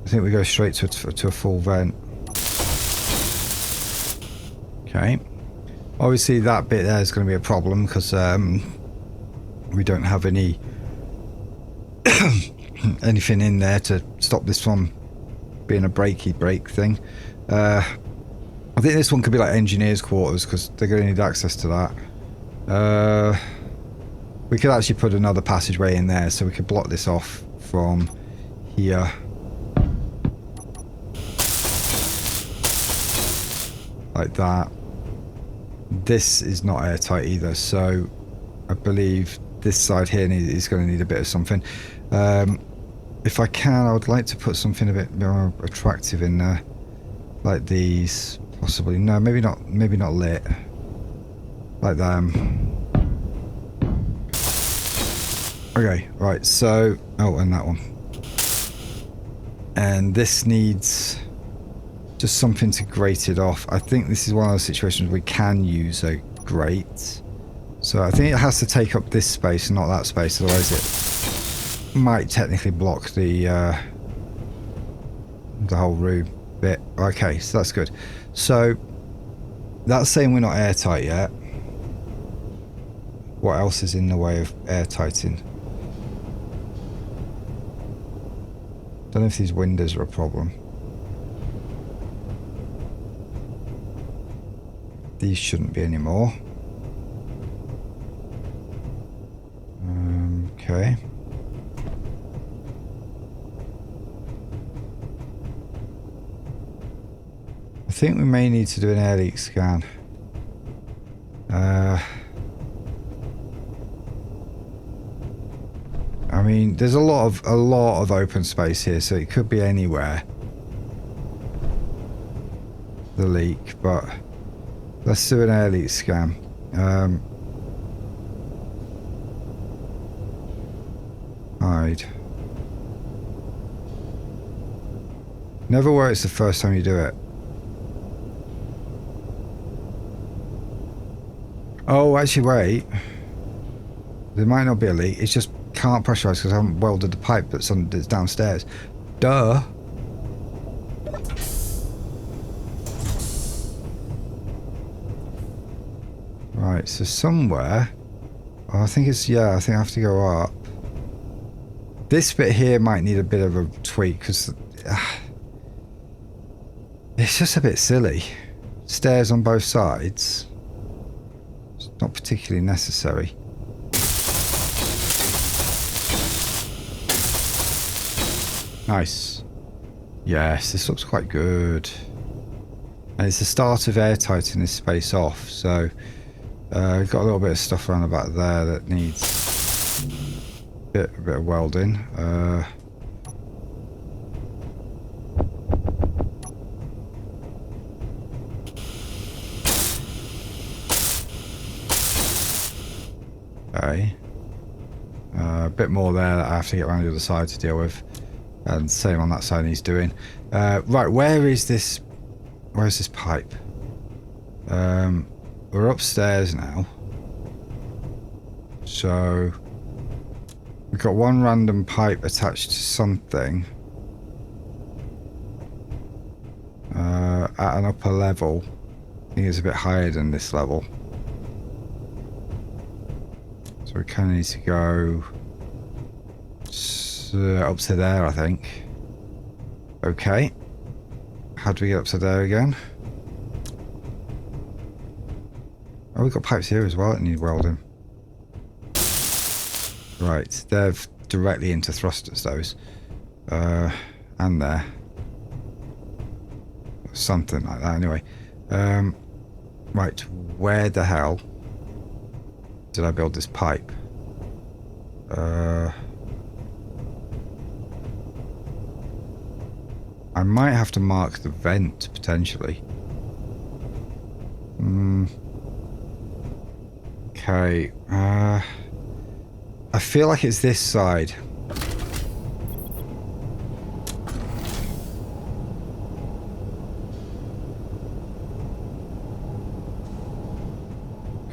I think we go straight to a full vent. Okay. Obviously that bit there is going to be a problem because we don't have any anything in there to stop this from being a break thing. I think this one could be like engineers' quarters because they're going to need access to that. We could actually put another passageway in there so we could block this off from here. Like that. This is not airtight either, so I believe this side here is going to need a bit of something. If I can, I would like to put something a bit more attractive in there, like these, possibly. No, maybe not lit, like them. Okay, right. So, oh, and that one, and this needs just something to grate it off. I think this is one of those situations we can use a grate. So I think it has to take up this space and not that space, otherwise it might technically block the whole room bit. Okay, so that's good. So that's saying we're not airtight yet. What else is in the way of airtighting? Don't know if these windows are a problem. These shouldn't be anymore. Okay. think we may need to do an air leak scan. I mean, there's a lot of open space here, so it could be anywhere. The leak, but let's do an air leak scan. Hide. Never works the first time you do it. Oh, actually, wait. There might not be a leak. It's just can't pressurize because I haven't welded the pipe that's downstairs. Duh. Right, so somewhere. Oh, I think it's, yeah, I think I have to go up. This bit here might need a bit of a tweak because it's just a bit silly. Stairs on both sides. It's not particularly necessary. Nice. Yes, this looks quite good. And it's the start of airtighting this space off, so we've got a little bit of stuff around the back there that needs a bit of welding. Okay. A bit more there that I have to get around the other side to deal with. And same on that side he's doing. Right, where is this? Where's this pipe? We're upstairs now. So we've got one random pipe attached to something at an upper level. I think it's a bit higher than this level. So we kind of need to go up to there, I think. Okay. How do we get up to there again? Oh, we've got pipes here as well that need welding. Right, they're directly into thrusters, those. And there. Something like that, anyway. Right, where the hell did I build this pipe? I might have to mark the vent, potentially. Okay. I feel like it's this side.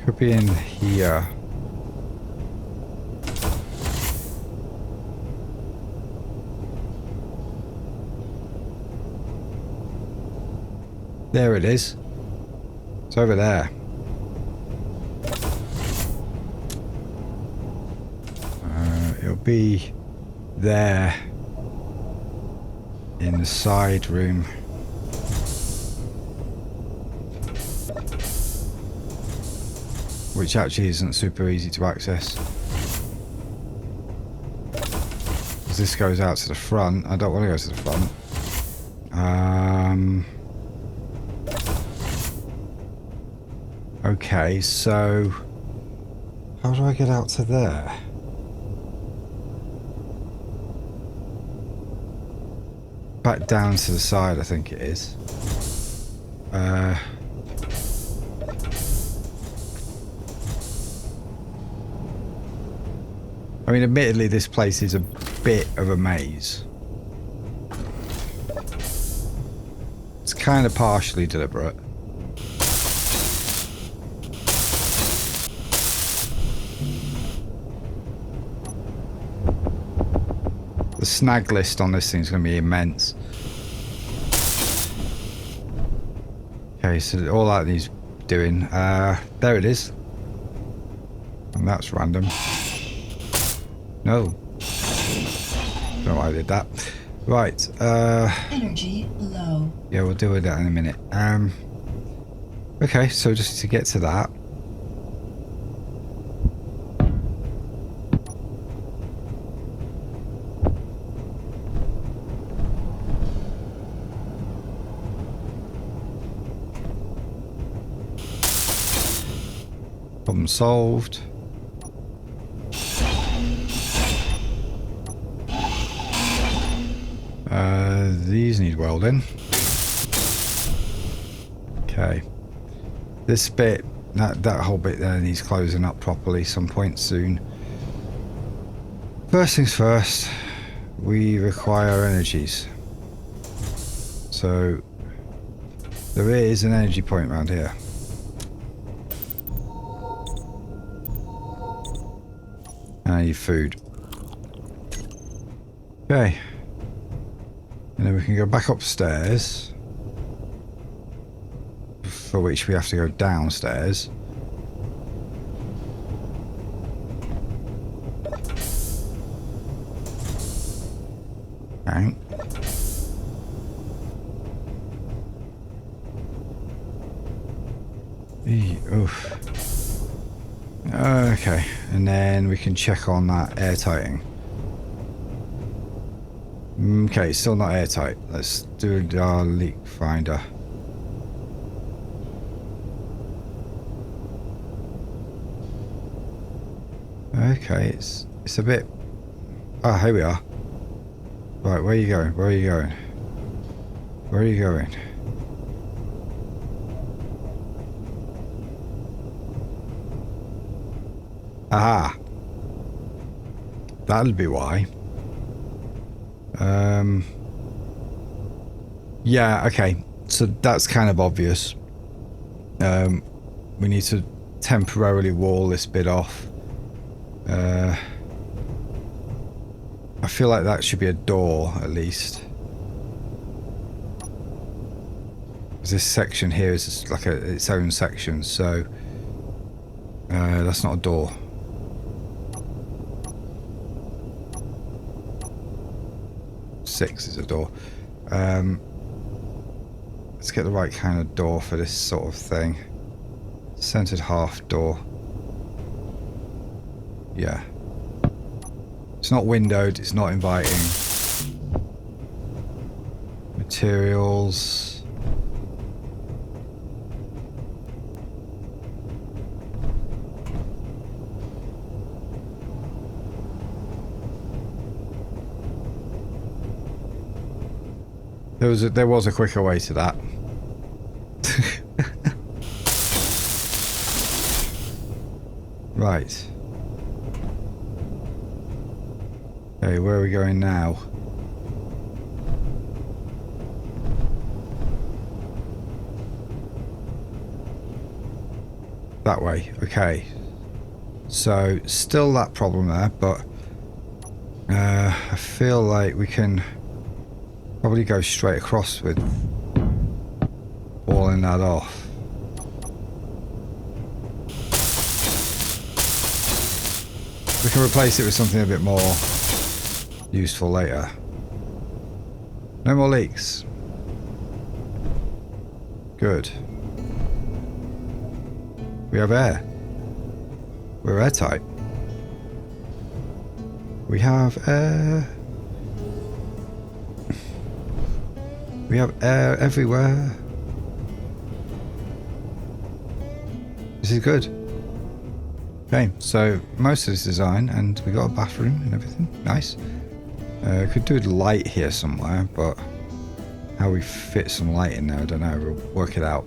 Could be in here. There it is. It's over there. It'll be there in the side room. Which actually isn't super easy to access. As this goes out to the front, I don't want to go to the front. Okay, so how do I get out to there? Back down to the side, I think it is. I mean, admittedly, this place is a bit of a maze. It's kind of partially deliberate. The snag list on this thing is going to be immense. Okay, so all that needs doing. There it is. And that's random. No. Don't know why I did that. Right. Energy low. Yeah, we'll deal with that in a minute. Okay, so just to get to that. Problem solved. These need welding. Okay. This bit, that whole bit there needs closing up properly some point soon. First things first, we require energies. So there is an energy point around here. And I need food. Okay. And then we can go back upstairs. For which we have to go downstairs. Okay. Oof. Okay, and then we can check on that airtighting. Okay, still not airtight. Let's do our leak finder. Okay, it's a bit... Ah, here we are. Right, where are you going? Where are you going? Where are you going? Aha! That'll be why. Yeah, okay. So that's kind of obvious. We need to temporarily wall this bit off. I feel like that should be a door, at least. This section here is just like its own section, so... that's not a door. Six is a door. Let's get the right kind of door for this sort of thing. Centered half door. Yeah. It's not windowed, it's not inviting. Materials. There was a quicker way to that. Right. Okay, where are we going now? That way, okay. So, still that problem there, but I feel like we can probably go straight across with walling that off. We can replace it with something a bit more useful later. No more leaks. Good. We have air. We're airtight. We have air. We have air everywhere. This is good. Okay, so most of this design, and we got a bathroom and everything. Nice. Could do with light here somewhere, but how we fit some light in there, I don't know. We'll work it out.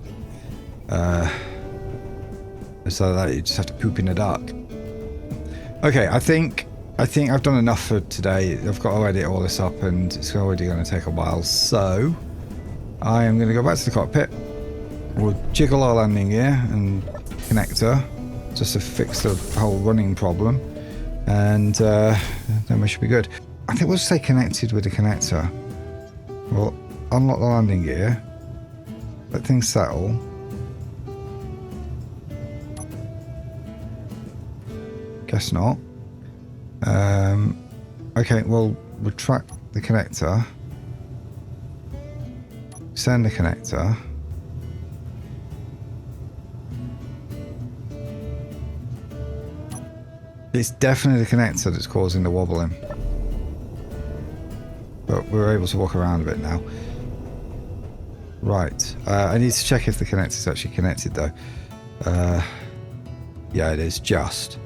So that you just have to poop in the dark. Okay, I think I've done enough for today. I've got to edit all this up, and it's already going to take a while. So I am going to go back to the cockpit. We'll jiggle our landing gear and connector just to fix the whole running problem, and then we should be good. I think we'll stay connected with the connector. We'll unlock the landing gear, let things settle. Guess not. Okay, we'll retract the connector, send the connector. It's definitely the connector that's causing the wobbling. But we're able to walk around a bit now. Right. I need to check if the connector's actually connected though. Yeah, it is just.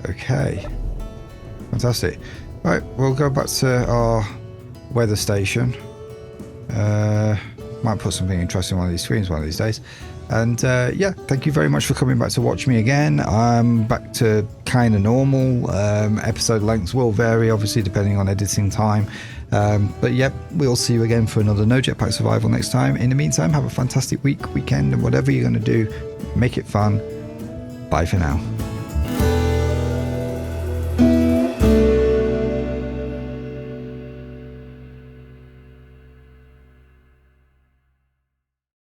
Okay. Fantastic. Right, we'll go back to our weather station. Might put something interesting on one of these screens one of these days. And yeah, thank you very much for coming back to watch me again. I'm back to kind of normal. Episode lengths will vary, obviously, depending on editing time. But yep, we'll see you again for another No Jetpack Survival next time. In the meantime, have a fantastic week, weekend, and whatever you're going to do, make it fun. Bye for now.